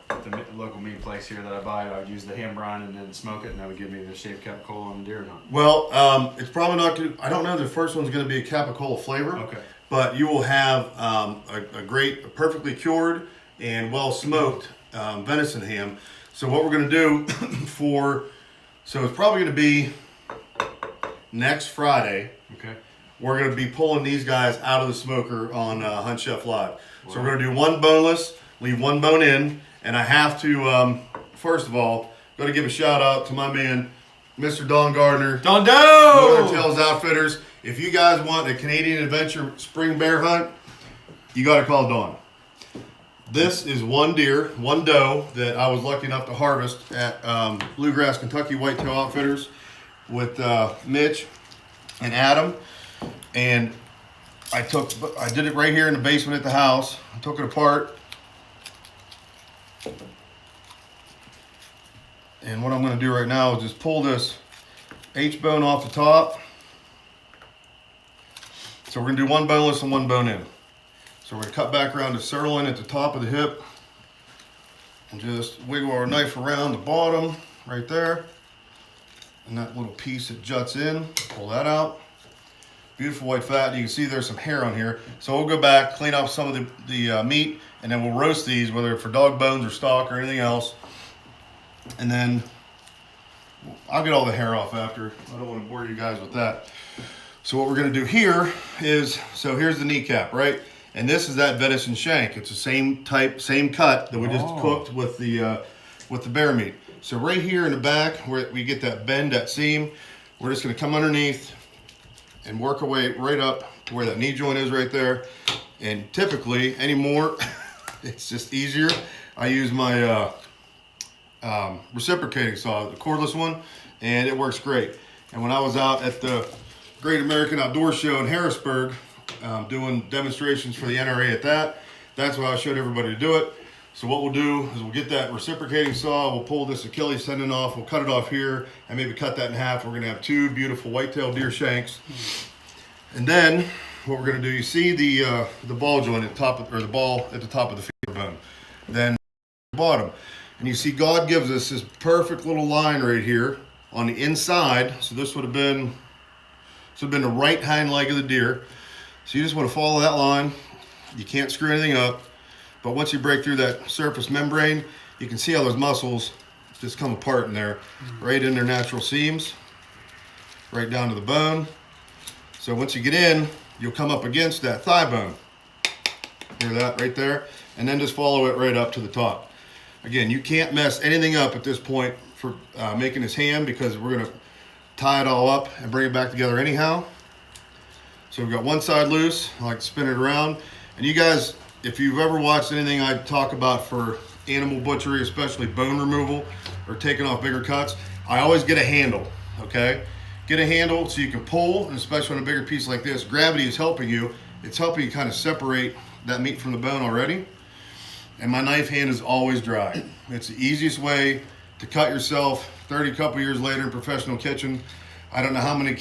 at the local meat place here that I buy. I would use the ham brine and then smoke it, and that would give me the shaved capicola on the deer hunt. Well, it's probably not going to, I don't know the first one's going to be a capicola flavor. Okay. But you will have a great, perfectly cured and well smoked venison ham. So what we're going to do so it's probably going to be next Friday. Okay. We're going to be pulling these guys out of the smoker on Hunt Chef Live. So we're going to do 1 boneless, leave 1 bone in, and I have to, first of all, got to give a shout out to my man, Mr. Don Gardner. Don Northern Tales Outfitters. If you guys want a Canadian Adventure spring bear hunt, you got to call Don. This is 1 deer, 1 doe that I was lucky enough to harvest at Bluegrass Kentucky Whitetail Outfitters with Mitch and Adam. And I did it right here in the basement at the house. I took it apart. And what I'm going to do right now is just pull this H-bone off the top. So we're going to do 1 boneless and 1 bone in. So we're going to cut back around the sirloin at the top of the hip and just wiggle our knife around the bottom right there. And that little piece that juts in, pull that out. Beautiful white fat. You can see there's some hair on here. So we'll go back, clean up some of the meat, and then we'll roast these, whether for dog bones or stock or anything else. And then I'll get all the hair off after. I don't want to bore you guys with that. So what we're going to do here is, so here's the kneecap, right? And this is that venison shank. It's the same type, same cut that we just cooked with the bear meat. So right here in the back, where we get that bend, that seam, we're just going to come underneath and work our way right up to where that knee joint is right there. And typically, anymore, it's just easier. I use my reciprocating saw, the cordless one, and it works great. And when I was out at the Great American Outdoor Show in Harrisburg, doing demonstrations for the NRA at that's why I showed everybody to do it. So what we'll do is we'll get that reciprocating saw, we'll pull this Achilles tendon off, we'll cut it off here, and maybe cut that in half. We're gonna have 2 beautiful whitetail deer shanks. And then what we're gonna do, you see the ball joint at the top, or the ball at the top of the finger bone. Then the bottom. And you see God gives us this perfect little line right here on the inside. So this would have been the right hind leg of the deer. So you just want to follow that line. You can't screw anything up. But once you break through that surface membrane, you can see how those muscles just come apart in there, right in their natural seams, right down to the bone. So once you get in, you'll come up against that thigh bone. Hear that right there? And then just follow it right up to the top. Again, you can't mess anything up at this point for making this ham, because we're going to tie it all up and bring it back together anyhow. So we've got one side loose. I like to spin it around. And you guys, if you've ever watched anything I talk about for animal butchery, especially bone removal or taking off bigger cuts, I always get a handle, okay? Get a handle so you can pull, and especially on a bigger piece like this, gravity is helping you. It's helping you kind of separate that meat from the bone already. And my knife hand is always dry. It's the easiest way to cut yourself 30 couple years later in professional kitchen. I don't know how many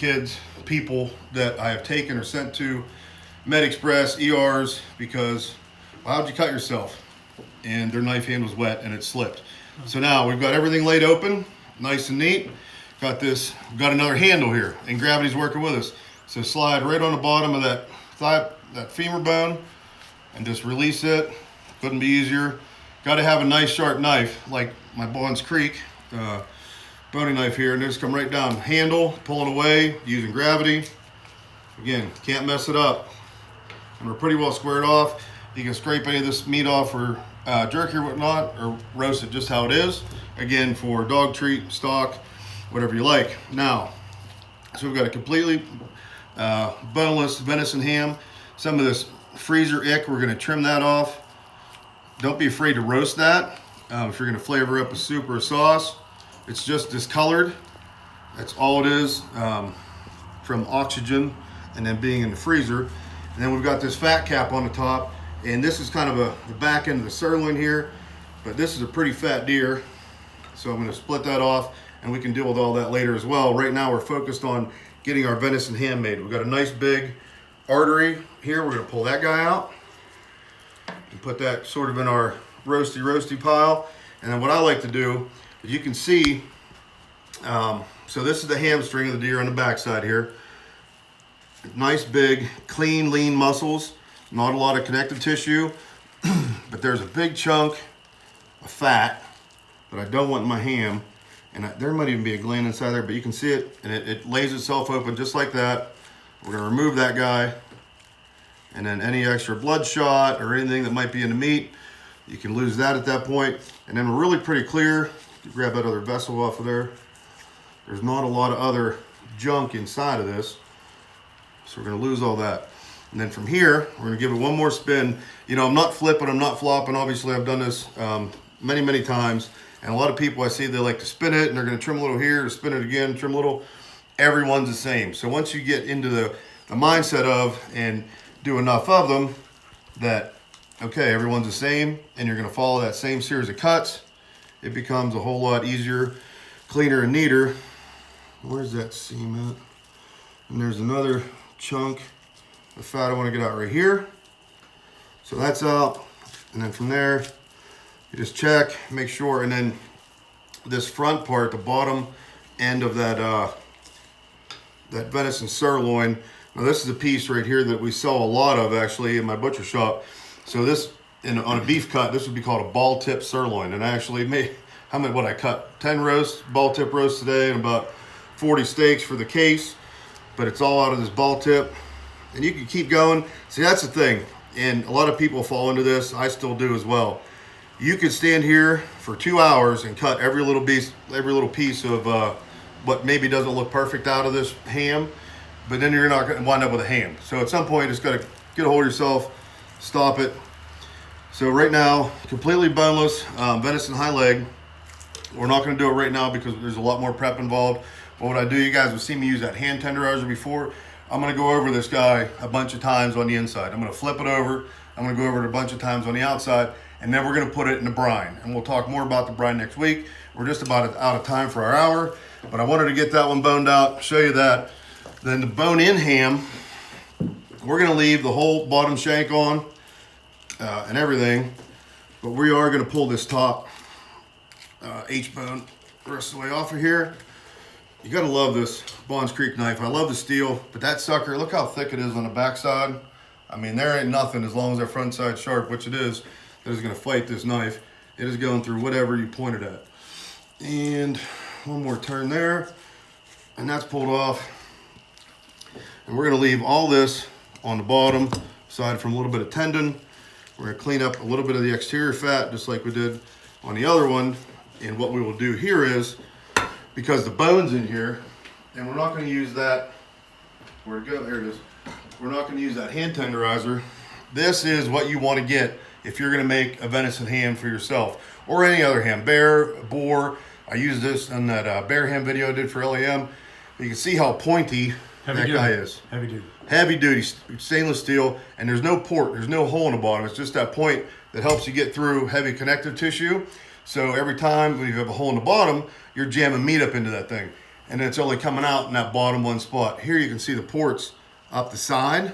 people that I have taken or sent to Med Express, ERs, because How'd you cut yourself? And their knife handle's wet and it slipped. So now we've got everything laid open, nice and neat. Got this, got another handle here, and gravity's working with us. So slide right on the bottom of that thigh, that femur bone, and just release it. Couldn't be easier. Got to have a nice sharp knife, like my Bonds Creek boning knife here, and just come right down. Handle, pulling away, using gravity. Again, can't mess it up. And we're pretty well squared off. You can scrape any of this meat off for jerky or whatnot, or roast it just how it is. Again, for dog treat, stock, whatever you like. Now, so we've got a completely boneless venison ham. Some of this freezer ick, we're gonna trim that off. Don't be afraid to roast that. If you're gonna flavor up a soup or a sauce, it's just discolored. That's all it is, from oxygen and then being in the freezer. And then we've got this fat cap on the top, and this is kind of the back end of the sirloin here, but this is a pretty fat deer. So I'm gonna split that off, and we can deal with all that later as well. Right now we're focused on getting our venison ham made. We've got a nice big artery here. We're gonna pull that guy out and put that sort of in our roasty pile. And then what I like to do, you can see, so this is the hamstring of the deer on the backside here. Nice big, clean, lean muscles, not a lot of connective tissue, but there's a big chunk of fat that I don't want in my ham. And there might even be a gland inside there, but you can see it, and it lays itself open just like that. We're gonna remove that guy, and then any extra bloodshot or anything that might be in the meat, you can lose that at that point. And then we're really pretty clear. Grab that other vessel off of there. There's not a lot of other junk inside of this, so we're gonna lose all that. And then from here, we're gonna give it one more spin. You know, I'm not flipping, I'm not flopping. Obviously, I've done this many times. And a lot of people I see, they like to spin it, and they're gonna trim a little here, spin it again, trim a little. Everyone's the same. So once you get into the mindset of, and do enough of them, that, okay, everyone's the same, and you're gonna follow that same series of cuts, it becomes a whole lot easier, cleaner, and neater. Where's that seam at? And there's another chunk of fat I wanna get out right here. So that's out, and then from there, you just check, make sure, and then this front part, the bottom end of that that venison sirloin. Now this is a piece right here that we sell a lot of actually in my butcher shop. So this, on a beef cut, this would be called a ball tip sirloin. And I actually made, what I cut? 10 roasts, ball tip roasts today, and about 40 steaks for the case. But it's all out of this ball tip. And you can keep going. See, that's the thing. And a lot of people fall into this. I still do as well. You could stand here for 2 hours and cut every little piece of what maybe doesn't look perfect out of this ham, but then you're not going to wind up with a ham. So at some point, you just got to get a hold of yourself, stop it. So right now, completely boneless venison high leg. We're not going to do it right now because there's a lot more prep involved. But what I do, you guys have seen me use that hand tenderizer before. I'm going to go over this guy a bunch of times on the inside. I'm going to flip it over. I'm going to go over it a bunch of times on the outside. And then we're gonna put it in the brine. And we'll talk more about the brine next week. We're just about out of time for our hour, but I wanted to get that one boned out, show you that. Then the bone-in ham, we're gonna leave the whole bottom shank on and everything, but we are gonna pull this top H-bone the rest of the way off of here. You gotta love this Bonds Creek knife. I love the steel, but that sucker, look how thick it is on the backside. I mean, there ain't nothing as long as that front side's sharp, which it is, that is going to fight this knife. It is going through whatever you point it at. And one more turn there, and that's pulled off. And we're going to leave all this on the bottom, aside from a little bit of tendon. We're going to clean up a little bit of the exterior fat, just like we did on the other one. And what we will do here is, because the bone's in here, and we're not going to use that, where'd it go? There it is. We're not going to use that hand tenderizer. This is what you want to get if you're going to make a venison ham for yourself, or any other ham, bear, boar. I used this in that bear ham video I did for LAM. You can see how pointy that guy is. Heavy duty stainless steel, and there's no port, there's no hole in the bottom. It's just that point that helps you get through heavy connective tissue. So every time when you have a hole in the bottom, you're jamming meat up into that thing, and it's only coming out in that bottom one spot. Here you can see the ports up the side,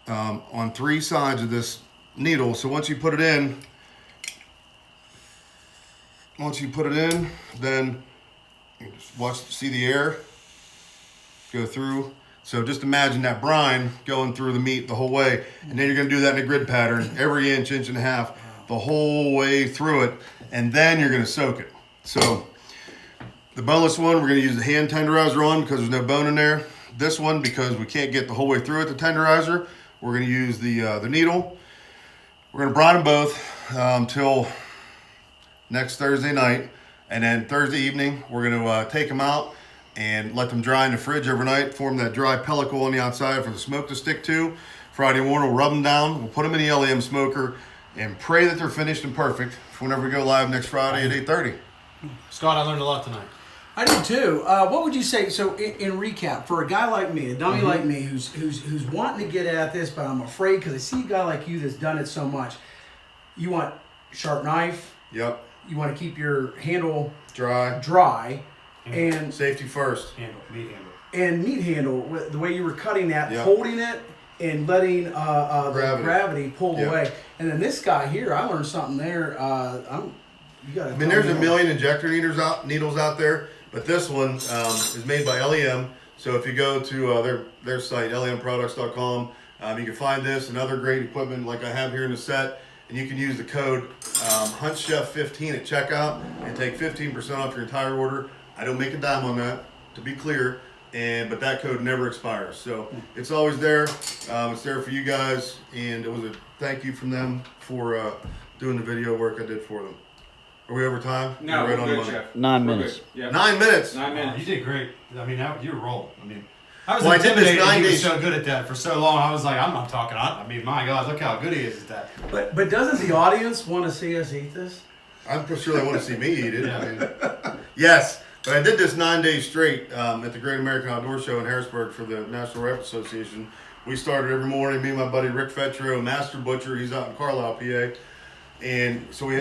on 3 sides of this needle. So once you put it in, then you just see the air go through. So just imagine that brine going through the meat the whole way, and then you're going to do that in a grid pattern, every inch, inch and a half, the whole way through it, and then you're going to soak it. So the boneless one, we're going to use the hand tenderizer on because there's no bone in there. This one, because we can't get the whole way through it, the tenderizer, we're going to use the needle. We're going to brine them both till next Thursday night, and then Thursday evening we're going to take them out and let them dry in the fridge overnight, form that dry pellicle on the outside for the smoke to stick to. Friday morning, we'll rub them down. We'll put them in the LEM smoker and pray that they're finished and perfect for whenever we go live next Friday at 8:30. Scott, I learned a lot tonight. I did too. What would you say? So, in recap, for a guy like me, a dummy like me, who's wanting to get at this, but I'm afraid because I see a guy like you that's done it so much. You want sharp knife. Yep. You want to keep your handle Dry. and Safety first. meat handle. The way you were cutting that, Yep. holding it and letting the gravity pull Yep. away. And then this guy here, I learned something there. You got. I mean, there's a million injector needles out there, but this one is made by LEM. So if you go to their site, lemproducts.com, you can find this and other great equipment like I have here in the set. And you can use the code HuntChef15 at checkout and take 15% off your entire order. I don't make a dime on that, to be clear, but that code never expires. So it's always there. It's there for you guys, and it was a thank you from them for doing the video work I did for them. Are we over time? No, We're right we're on the good, money. Chef. 9 We're minutes. good. Yeah. 9 minutes. 9 minutes. You did great. I mean, you were rolling. I mean, I was Well, I did this intimidated. 9 He was days. so good at that for so long. I was like, I'm not talking. I mean, my God, look how good he is at that. But doesn't the audience want to see us eat this? I'm pretty sure they want to see me eat it. Yeah. I mean, yes, but I did this 9 days straight at the Great American Outdoor Show in Harrisburg for the National Rifle Association. We started every morning, me and my buddy Rick Fetro, Master Butcher, he's out in Carlisle, PA. And so we